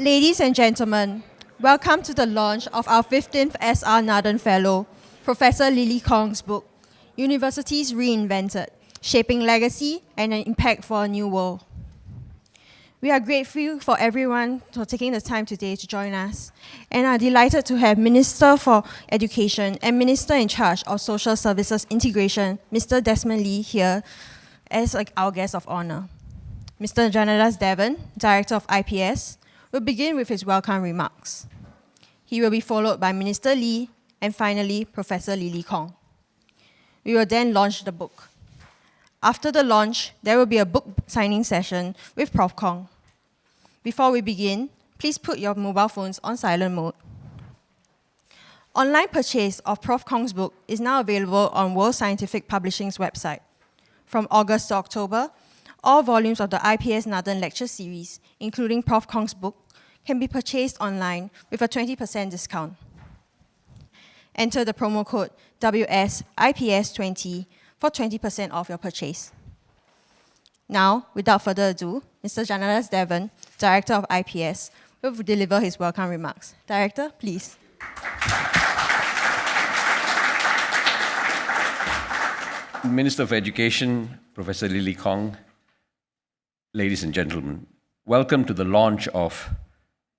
Ladies and gentlemen, welcome to the launch of our 15th S.R. Nathan Fellow, Professor Lily Kong's book, Universities Reinvented, Shaping Legacy and an Impact for a New World. We are grateful for everyone for taking the time today to join us and are delighted to have Minister for Education and Minister in charge of Social Services Integration, Mr. Desmond Lee, here as our guest of honor. Mr. Janadas Devan, Director of IPS, will begin with his welcome remarks. He will be followed by Minister Lee and finally Professor Lily Kong. We will then launch the book. After the launch, there will be a book signing session with Prof. Kong. Before we begin, please put your mobile phones on silent mode. Online purchase of Prof. Kong's book is now available on World Scientific Publishing's website. From August to October, all volumes of the IPS-Nathan Lecture series, including Prof. Kong's book, can be purchased online with a 20% discount. Enter the promo code WSIPS20 for 20% off your purchase. Now, without further ado, Mr. Janadas Devan, Director of IPS, will deliver his welcome remarks. Director, please. Minister of Education, Professor Lily Kong, ladies and gentlemen, welcome to the launch of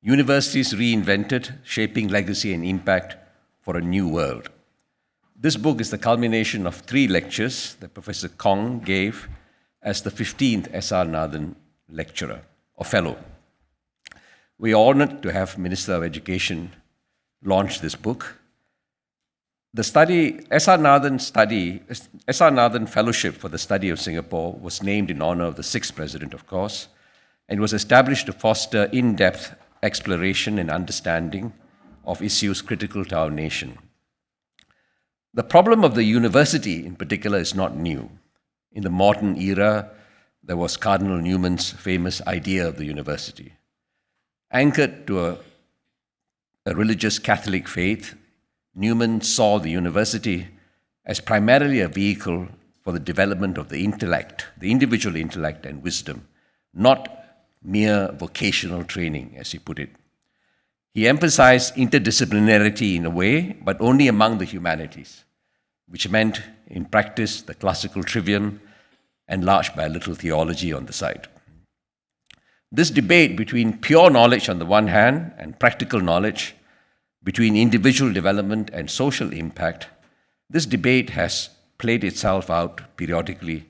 Universities Reinvented, Shaping Legacy and Impact for a New World. This book is the culmination of 3 lectures that Professor Kong gave as the 15th S.R. Nathan Lecturer or Fellow. We are honored to have Minister of Education launch this book. The S.R. Nathan Fellowship for the Study of Singapore was named in honor of the 6th President, of course, and was established to foster in-depth exploration and understanding of issues critical to our nation. The problem of the university, in particular, is not new. In the modern era, there was Cardinal Newman's famous idea of the university. Anchored to a religious Catholic faith, Newman saw the university as primarily a vehicle for the development of the intellect, the individual intellect and wisdom, not mere vocational training, as he put it. He emphasized interdisciplinarity in a way, but only among the humanities, which meant, in practice, the classical trivium, enlarged by a little theology on the side. This debate between pure knowledge on the one hand and practical knowledge, between individual development and social impact, this debate has played itself out periodically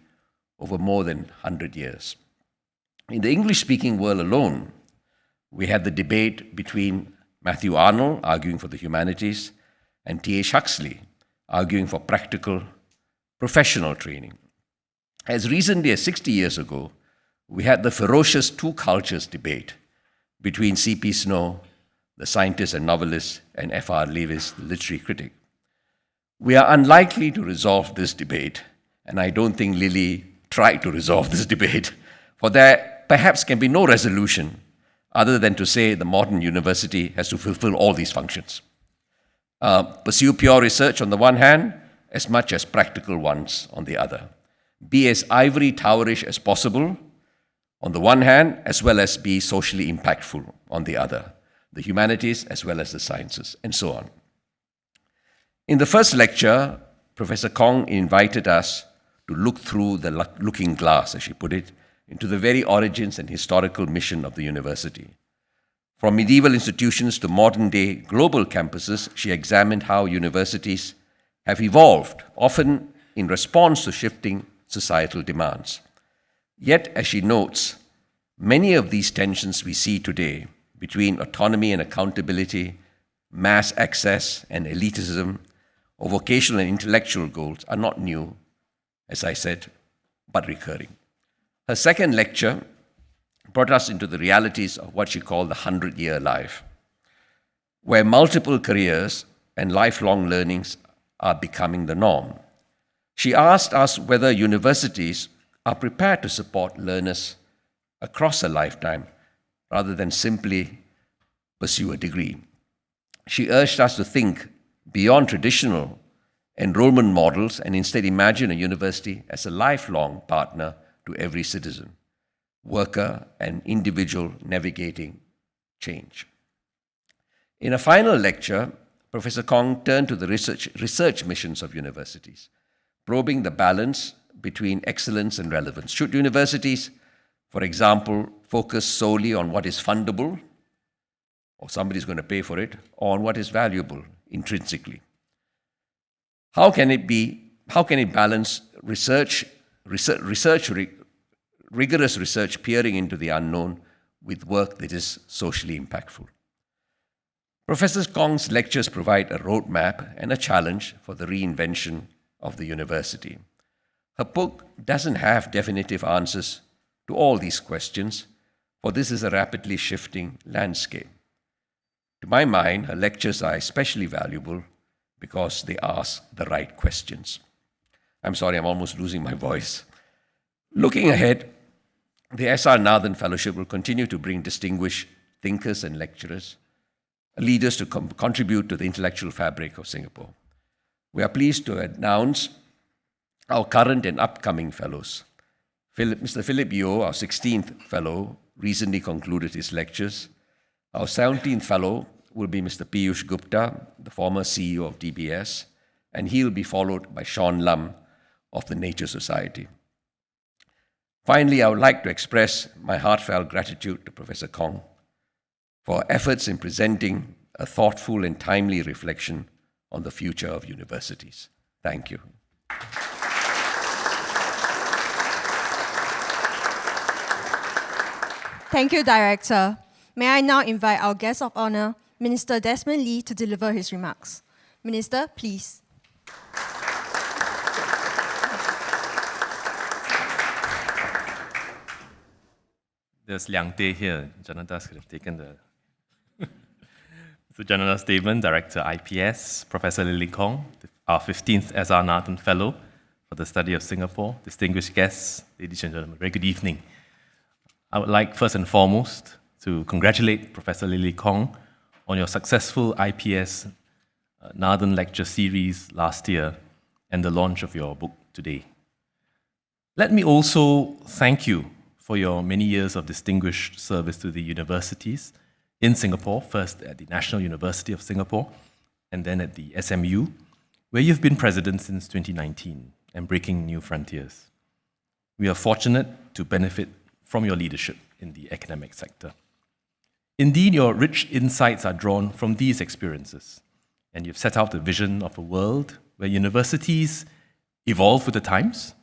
over more than 100 years. In the English-speaking world alone, we had the debate between Matthew Arnold, arguing for the humanities, and T.H. Huxley, arguing for practical, professional training. As recently as 60 years ago, we had the ferocious two cultures debate between C.P. Snow, the scientist and novelist, and F.R. Lewis, the literary critic. We are unlikely to resolve this debate, and I don't think Lily tried to resolve this debate, for there perhaps can be no resolution other than to say the modern university has to fulfill all these functions. Pursue pure research on the one hand, as much as practical ones on the other. Be as ivory towerish as possible on the one hand, as well as be socially impactful on the other. The humanities as well as the sciences, and so on. In the first lecture, Professor Kong invited us to look through the looking glass, as she put it, into the very origins and historical mission of the university. From medieval institutions to modern-day global campuses, she examined how universities have evolved, often in response to shifting societal demands. Yet, as she notes, many of these tensions we see today between autonomy and accountability, mass access and elitism, or vocational and intellectual goals are not new, as I said, but recurring. Her second lecture brought us into the realities of what she called the 100-year life, where multiple careers and lifelong learnings are becoming the norm. She asked us whether universities are prepared to support learners across a lifetime rather than simply pursue a degree. She urged us to think beyond traditional enrollment models and instead imagine a university as a lifelong partner to every citizen, worker, and individual navigating change. In a final lecture, Professor Kong turned to the research missions of universities, probing the balance between excellence and relevance. Should universities, for example, focus solely on what is fundable, or somebody's going to pay for it, or on what is valuable intrinsically? How can it balance rigorous research peering into the unknown with work that is socially impactful? Professor Kong's lectures provide a roadmap and a challenge for the reinvention of the university. Her book doesn't have definitive answers to all these questions, for this is a rapidly shifting landscape. To my mind, her lectures are especially valuable because they ask the right questions. I'm sorry, I'm almost losing my voice. Looking ahead, the S.R. Nathan Fellowship will continue to bring distinguished thinkers and lecturers, leaders to contribute to the intellectual fabric of Singapore. We are pleased to announce our current and upcoming fellows. Mr. Philip Yeo, our 16th fellow, recently concluded his lectures. Our 17th fellow will be Mr. Piyush Gupta, the former CEO of DBS, and he will be followed by Sean Lam of the Nature Society. Finally, I would like to express my heartfelt gratitude to Professor Kong for her efforts in presenting a thoughtful and timely reflection on the future of universities. Thank you. Thank you, Director. May I now invite our guest of honor, Minister Desmond Lee, to deliver his remarks. Minister, please. There's Liang Teh here. Janadas could have taken the... So Janadas Devan, Director IPS, Professor Lily Kong, our 15th S.R. Nathan Fellow for the Study of Singapore, distinguished guests, ladies and gentlemen, very good evening. I would like first and foremost to congratulate Professor Lily Kong on your successful IPS-Nathan Lecture series last year and the launch of your book today. Let me also thank you for your many years of distinguished service to the universities in Singapore, first at the National University of Singapore and then at the SMU, where you've been president since 2019 and breaking new frontiers. We are fortunate to benefit from your leadership in the academic sector. Indeed, your rich insights are drawn from these experiences, and you've set out a vision of a world where universities evolve with the times,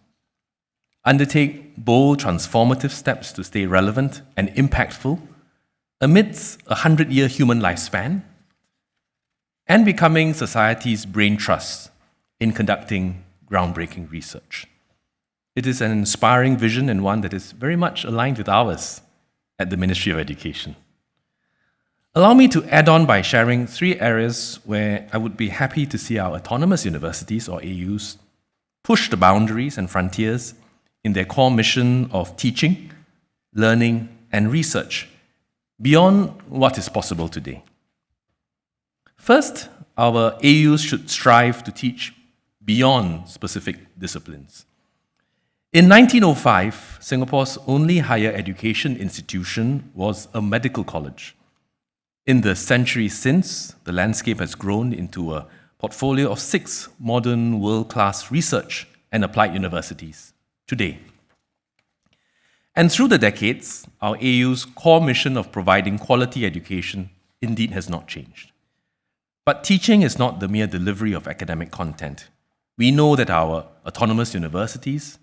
undertake bold transformative steps to stay relevant and impactful amidst a 100-year human lifespan, and becoming society's brain trust in conducting groundbreaking research. It is an inspiring vision and one that is very much aligned with ours at the Ministry of Education. Allow me to add on by sharing 3 areas where I would be happy to see our autonomous universities, or AUs, push the boundaries and frontiers in their core mission of teaching, learning, and research beyond what is possible today. First, our AUs should strive to teach beyond specific disciplines. In 1905, Singapore's only higher education institution was a medical college. In the centuries since, the landscape has grown into a portfolio of 6 modern world-class research and applied universities today. And through the decades, our AU's core mission of providing quality education indeed has not changed. But teaching is not the mere delivery of academic content. We know that our autonomous universities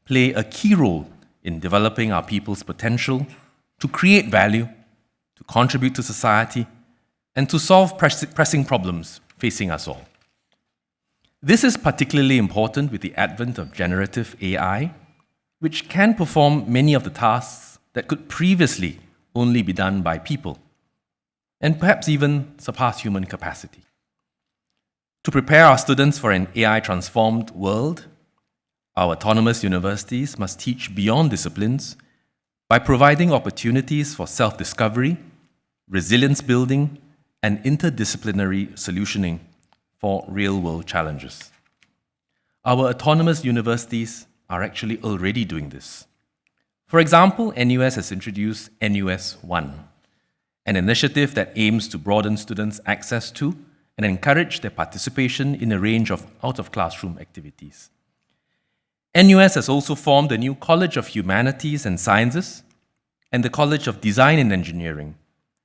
play a key role in developing our people's potential to create value, to contribute to society, and to solve pressing problems facing us all. This is particularly important with the advent of generative AI, which can perform many of the tasks that could previously only be done by people, and perhaps even surpass human capacity. To prepare our students for an AI-transformed world, our autonomous universities must teach beyond disciplines by providing opportunities for self-discovery, resilience building, and interdisciplinary solutioning for real-world challenges. Our autonomous universities are actually already doing this. For example, NUS has introduced NUS One, an initiative that aims to broaden students' access to and encourage their participation in a range of out-of-classroom activities. NUS has also formed the new College of Humanities and Sciences and the College of Design and Engineering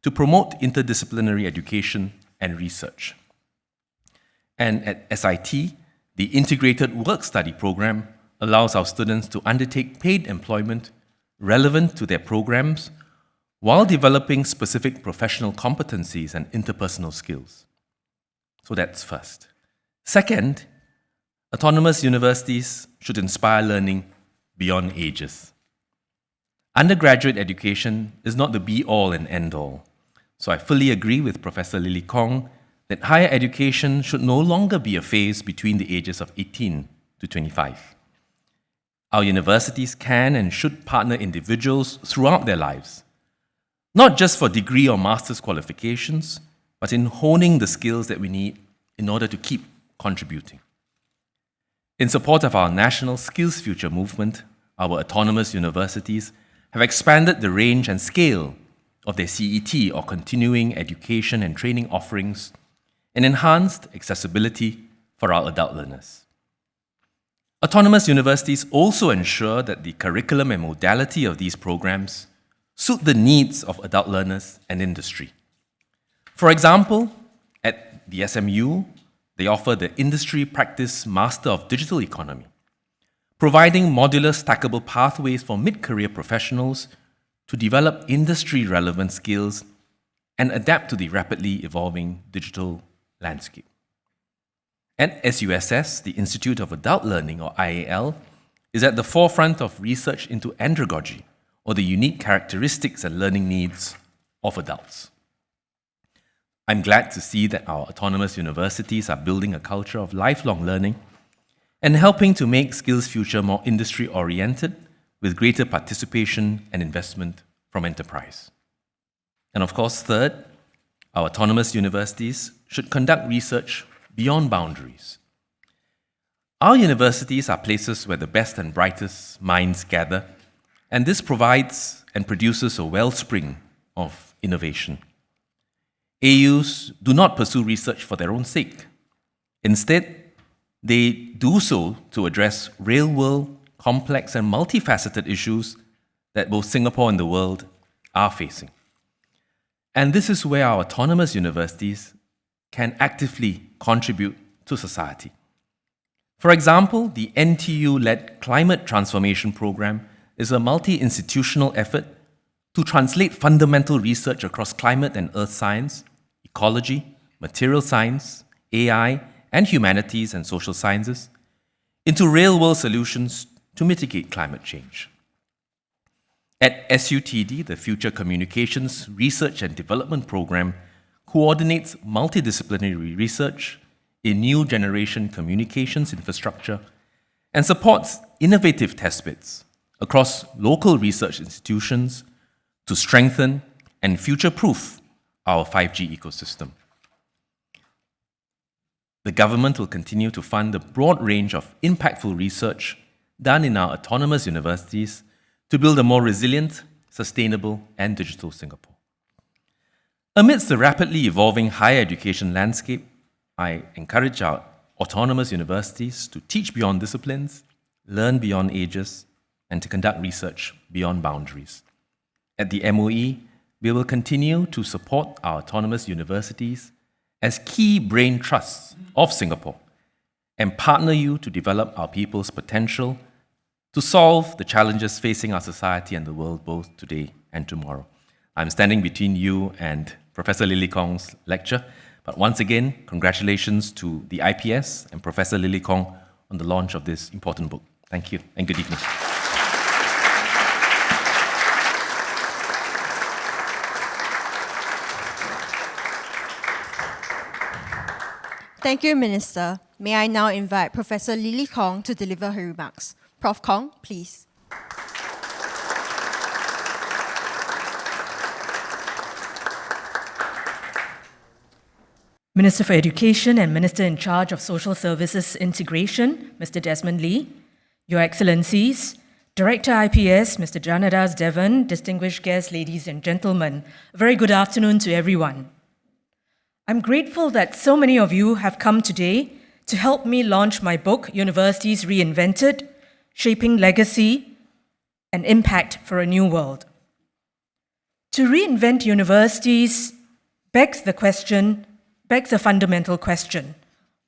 to promote interdisciplinary education and research. And at SIT, the Integrated Work-Study program allows our students to undertake paid employment relevant to their programs while developing specific professional competencies and interpersonal skills. So that's first. Second, autonomous universities should inspire learning beyond ages. Undergraduate education is not the be-all and end-all. So I fully agree with Professor Lily Kong that higher education should no longer be a phase between the ages of 18 to 25. Our universities can and should partner individuals throughout their lives, not just for degree or master's qualifications, but in honing the skills that we need in order to keep contributing. In support of our National Skills Future movement, our autonomous universities have expanded the range and scale of their CET or continuing education and training offerings and enhanced accessibility for our adult learners. Autonomous universities also ensure that the curriculum and modality of these programs suit the needs of adult learners and industry. For example, at the SMU, they offer the Industry Practice Master of Digital Economy, providing modular stackable pathways for mid-career professionals to develop industry-relevant skills and adapt to the rapidly evolving digital landscape. At SUSS, the Institute of Adult Learning, or IAL, is at the forefront of research into andragogy, or the unique characteristics and learning needs of adults. I'm glad to see that our autonomous universities are building a culture of lifelong learning and helping to make Skills Future more industry-oriented with greater participation and investment from enterprise. And of course, third, our autonomous universities should conduct research beyond boundaries. Our universities are places where the best and brightest minds gather, and this provides and produces a wellspring of innovation. AUs do not pursue research for their own sake. Instead, they do so to address real-world, complex and multifaceted issues that both Singapore and the world are facing. And this is where our autonomous universities can actively contribute to society. For example, the NTU-led Climate Transformation Program is a multi-institutional effort to translate fundamental research across climate and earth science, ecology, material science, AI, and humanities and social sciences into real-world solutions to mitigate climate change. At SUTD, the Future Communications Research and Development Program coordinates multidisciplinary research in new generation communications infrastructure and supports innovative testbeds across local research institutions to strengthen and future-proof our 5G ecosystem. The government will continue to fund a broad range of impactful research done in our autonomous universities to build a more resilient, sustainable, and digital Singapore. Amidst the rapidly evolving higher education landscape, I encourage our autonomous universities to teach beyond disciplines, learn beyond ages, and to conduct research beyond boundaries. At the MOE, we will continue to support our autonomous universities as key brain trusts of Singapore and partner you to develop our people's potential to solve the challenges facing our society and the world both today and tomorrow. I'm standing between you and Professor Lily Kong's lecture, but once again, congratulations to the IPS and Professor Lily Kong on the launch of this important book. Thank you and good evening. Thank you, Minister. May I now invite Professor Lily Kong to deliver her remarks. Prof. Kong, please. Minister for Education and Minister in charge of Social Services Integration, Mr. Desmond Lee, Your Excellencies, Director IPS, Mr. Janadas Devan, distinguished guests, ladies and gentlemen, a very good afternoon to everyone. I'm grateful that so many of you have come today to help me launch my book, Universities Reinvented, Shaping Legacy and Impact for a New World. To reinvent universities begs a fundamental question.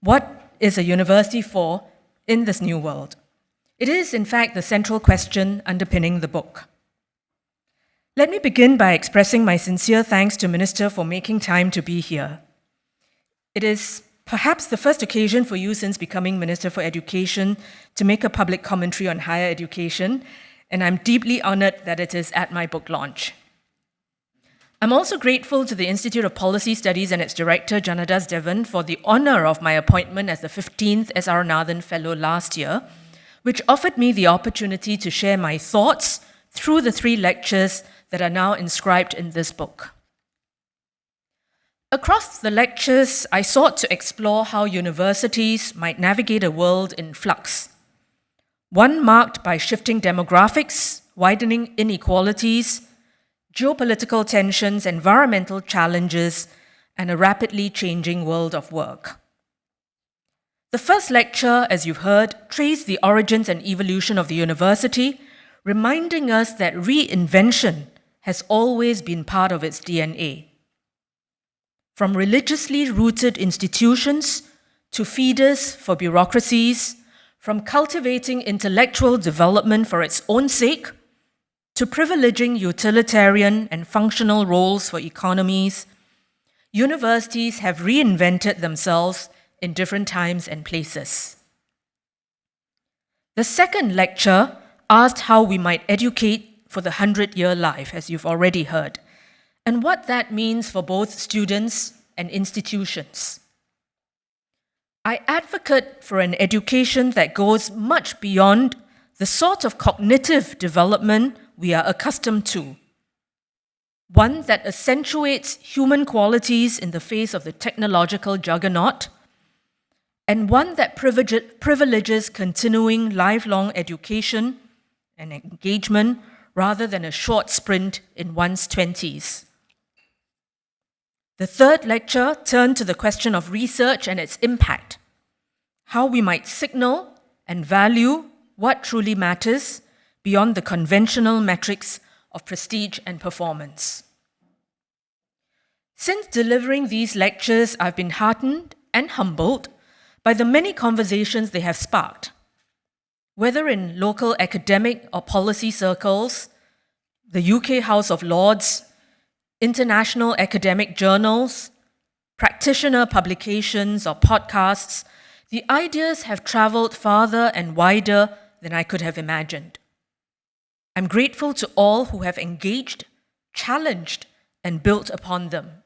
What is a university for in this new world? It is, in fact, the central question underpinning the book. Let me begin by expressing my sincere thanks to Minister for making time to be here. It is perhaps the first occasion for you since becoming Minister for Education to make a public commentary on higher education, and I'm deeply honored that it is at my book launch. I'm also grateful to the Institute of Policy Studies and its director, Janadas Devan, for the honor of my appointment as the 15th S.R. Nathan Fellow last year, which offered me the opportunity to share my thoughts through the 3 lectures that are now inscribed in this book. Across the lectures, I sought to explore how universities might navigate a world in flux, one marked by shifting demographics, widening inequalities, geopolitical tensions, environmental challenges, and a rapidly changing world of work. The first lecture, as you've heard, traced the origins and evolution of the university, reminding us that reinvention has always been part of its DNA. From religiously rooted institutions to feeders for bureaucracies, from cultivating intellectual development for its own sake, to privileging utilitarian and functional roles for economies, universities have reinvented themselves in different times and places. The second lecture asked how we might educate for the 100-year life, as you've already heard, and what that means for both students and institutions. I advocate for an education that goes much beyond the sort of cognitive development we are accustomed to, one that accentuates human qualities in the face of the technological juggernaut, and one that privileges continuing lifelong education and engagement rather than a short sprint in one's 20s. The third lecture turned to the question of research and its impact, how we might signal and value what truly matters beyond the conventional metrics of prestige and performance. Since delivering these lectures, I've been heartened and humbled by the many conversations they have sparked, whether in local academic or policy circles, the UK House of Lords, international academic journals, practitioner publications or podcasts. The ideas have traveled farther and wider than I could have imagined. I'm grateful to all who have engaged, challenged, and built upon them.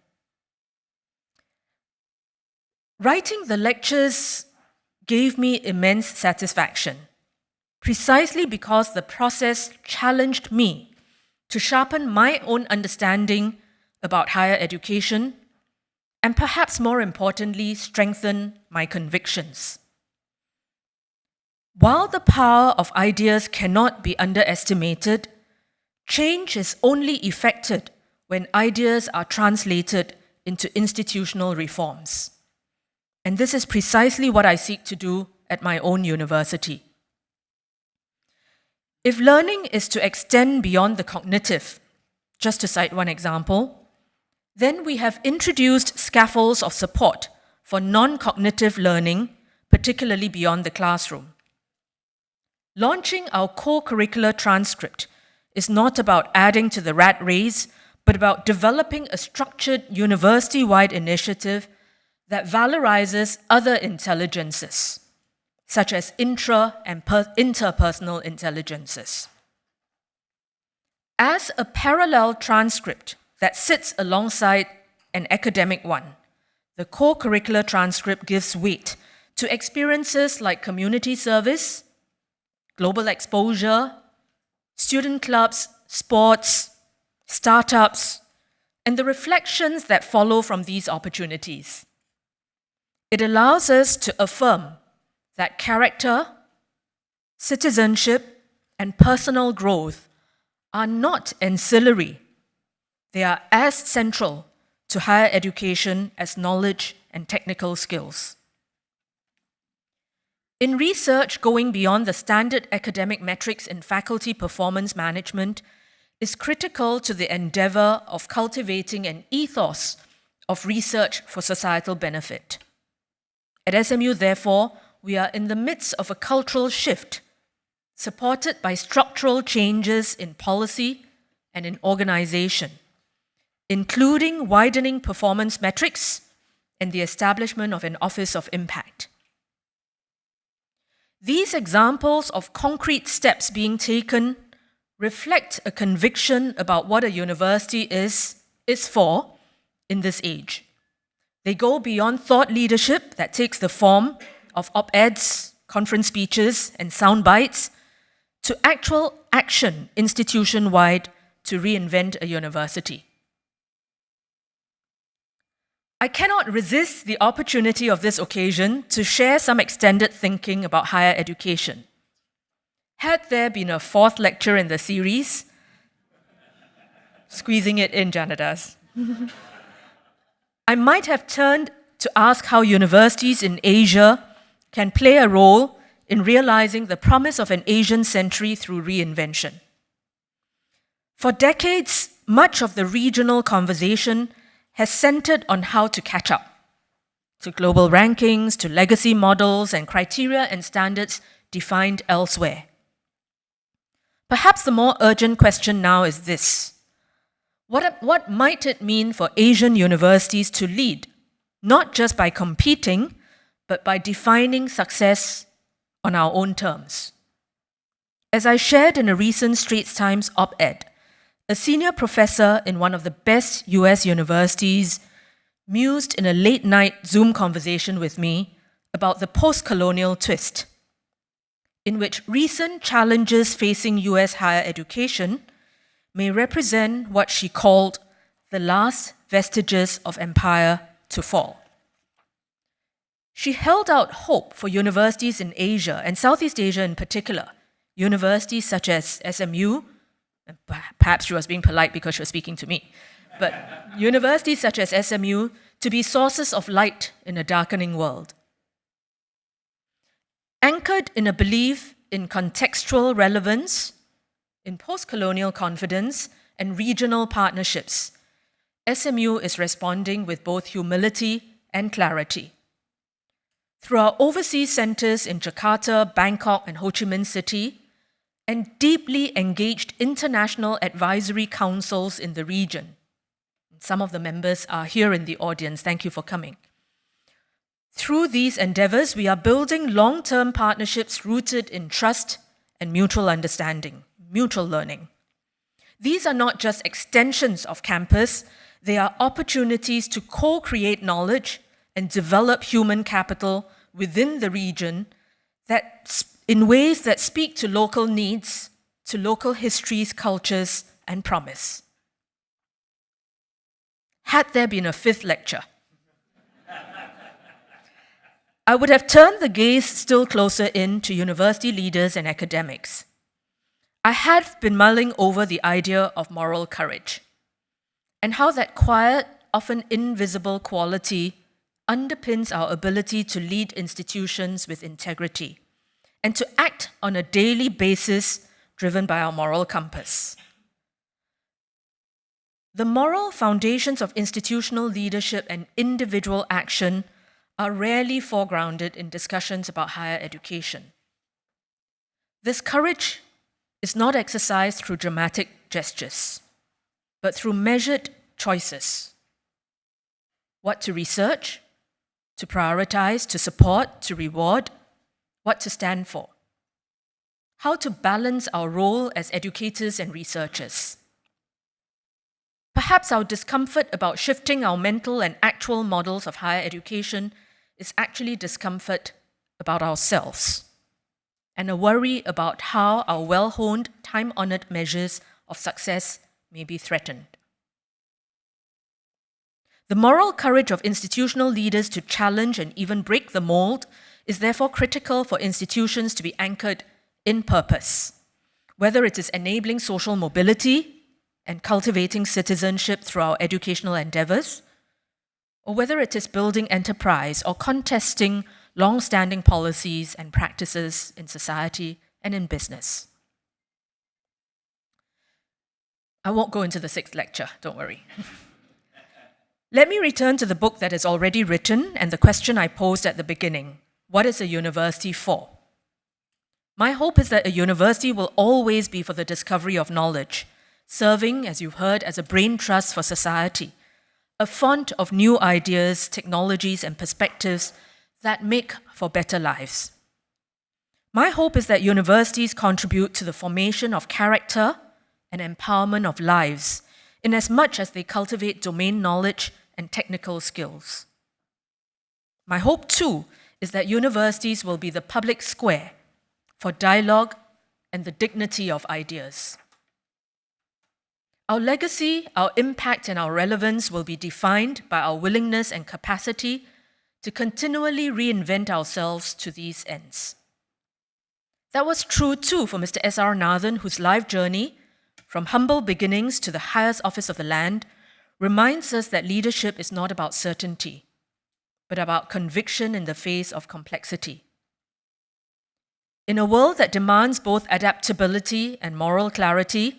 Writing the lectures gave me immense satisfaction, precisely because the process challenged me to sharpen my own understanding about higher education, and perhaps more importantly, strengthen my convictions. While the power of ideas cannot be underestimated, change is only effected when ideas are translated into institutional reforms. And this is precisely what I seek to do at my own university. If learning is to extend beyond the cognitive, just to cite one example, then we have introduced scaffolds of support for non-cognitive learning, particularly beyond the classroom. Launching our co-curricular transcript is not about adding to the rat race, but about developing a structured university-wide initiative that valorizes other intelligences, such as intra- and interpersonal intelligences. As a parallel transcript that sits alongside an academic one, the co-curricular transcript gives weight to experiences like community service, global exposure, student clubs, sports, startups, and the reflections that follow from these opportunities. It allows us to affirm that character, citizenship, and personal growth are not ancillary. They are as central to higher education as knowledge and technical skills. In research, going beyond the standard academic metrics in faculty performance management is critical to the endeavor of cultivating an ethos of research for societal benefit. At SMU, therefore, we are in the midst of a cultural shift, supported by structural changes in policy and in organization, including widening performance metrics and the establishment of an Office of Impact. These examples of concrete steps being taken reflect a conviction about what a university is for in this age. They go beyond thought leadership that takes the form of op-eds, conference speeches, and sound bites to actual action institution-wide to reinvent a university. I cannot resist the opportunity of this occasion to share some extended thinking about higher education. Had there been a fourth lecture in the series, squeezing it in, Janadas, I might have turned to ask how universities in Asia can play a role in realizing the promise of an Asian century through reinvention. For decades, much of the regional conversation has centered on how to catch up to global rankings, to legacy models and criteria and standards defined elsewhere. Perhaps the more urgent question now is this: what might it mean for Asian universities to lead, not just by competing, but by defining success on our own terms? As I shared in a recent Straits Times op-ed, a senior professor in one of the best US universities mused in a late-night Zoom conversation with me about the post-colonial twist, in which recent challenges facing US higher education may represent what she called the last vestiges of empire to fall. She held out hope for universities in Asia, and Southeast Asia in particular, universities such as SMU, perhaps she was being polite because she was speaking to me, but universities such as SMU to be sources of light in a darkening world. Anchored in a belief in contextual relevance, in post-colonial confidence, and regional partnerships, SMU is responding with both humility and clarity. Through our overseas centers in Jakarta, Bangkok, and Ho Chi Minh City, and deeply engaged international advisory councils in the region. Some of the members are here in the audience. Thank you for coming. Through these endeavors, we are building long-term partnerships rooted in trust and mutual understanding, mutual learning. These are not just extensions of campus, they are opportunities to co-create knowledge and develop human capital within the region in ways that speak to local needs, to local histories, cultures, and promise. Had there been a fifth lecture, I would have turned the gaze still closer in to university leaders and academics. I had been mulling over the idea of moral courage and how that quiet, often invisible quality underpins our ability to lead institutions with integrity and to act on a daily basis driven by our moral compass. The moral foundations of institutional leadership and individual action are rarely foregrounded in discussions about higher education. This courage is not exercised through dramatic gestures, but through measured choices. What to research, to prioritize, to support, to reward, what to stand for. How to balance our role as educators and researchers. Perhaps our discomfort about shifting our mental and actual models of higher education is actually discomfort about ourselves and a worry about how our well-honed, time-honored measures of success may be threatened. The moral courage of institutional leaders to challenge and even break the mold is therefore critical for institutions to be anchored in purpose, whether it is enabling social mobility and cultivating citizenship through our educational endeavors, or whether it is building enterprise or contesting long-standing policies and practices in society and in business. I won't go into the 6th lecture, don't worry. Let me return to the book that is already written and the question I posed at the beginning. What is a university for? My hope is that a university will always be for the discovery of knowledge, serving, as you've heard, as a brain trust for society, a font of new ideas, technologies, and perspectives that make for better lives. My hope is that universities contribute to the formation of character and empowerment of lives, in as much as they cultivate domain knowledge and technical skills. My hope, too, is that universities will be the public square for dialogue and the dignity of ideas. Our legacy, our impact, and our relevance will be defined by our willingness and capacity to continually reinvent ourselves to these ends. That was true, too, for Mr. S.R. Nathan, whose life journey, from humble beginnings to the highest office of the land, reminds us that leadership is not about certainty, but about conviction in the face of complexity. In a world that demands both adaptability and moral clarity,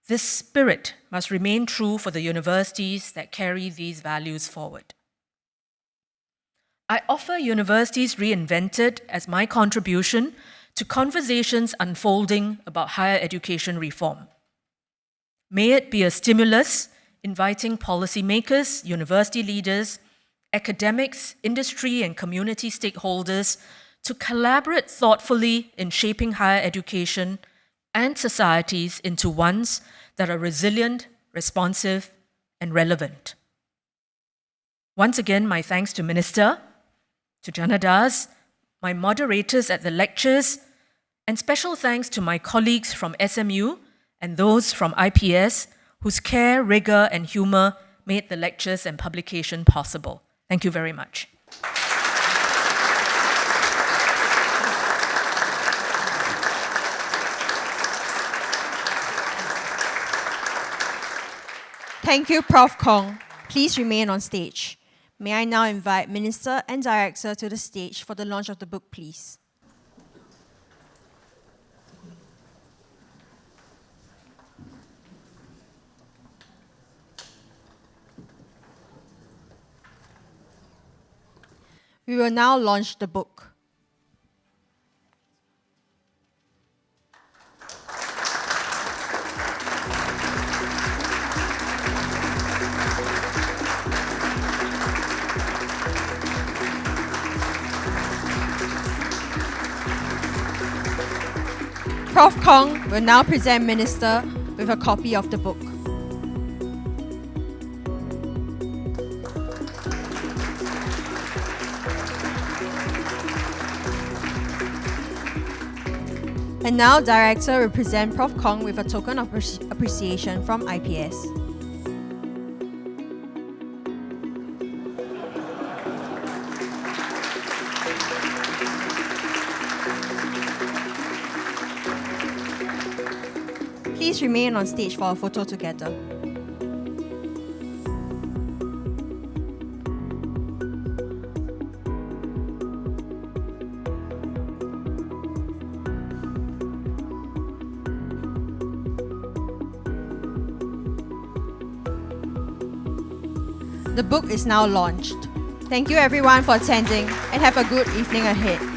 this spirit must remain true for the universities that carry these values forward. I offer Universities Reinvented as my contribution to conversations unfolding about higher education reform. May it be a stimulus inviting policymakers, university leaders, academics, industry, and community stakeholders to collaborate thoughtfully in shaping higher education and societies into ones that are resilient, responsive, and relevant. Once again, my thanks to Minister, to Janadas, my moderators at the lectures, and special thanks to my colleagues from SMU and those from IPS whose care, rigor, and humor made the lectures and publication possible. Thank you very much. Thank you, Prof. Kong. Please remain on stage. May I now invite Minister and Director to the stage for the launch of the book, please. We will now launch the book. Prof. Kong will now present Minister with a copy of the book. And now, Director will present Prof. Kong with a token of appreciation from IPS. Please remain on stage for a photo together. The book is now launched. Thank you everyone for attending and have a good evening ahead.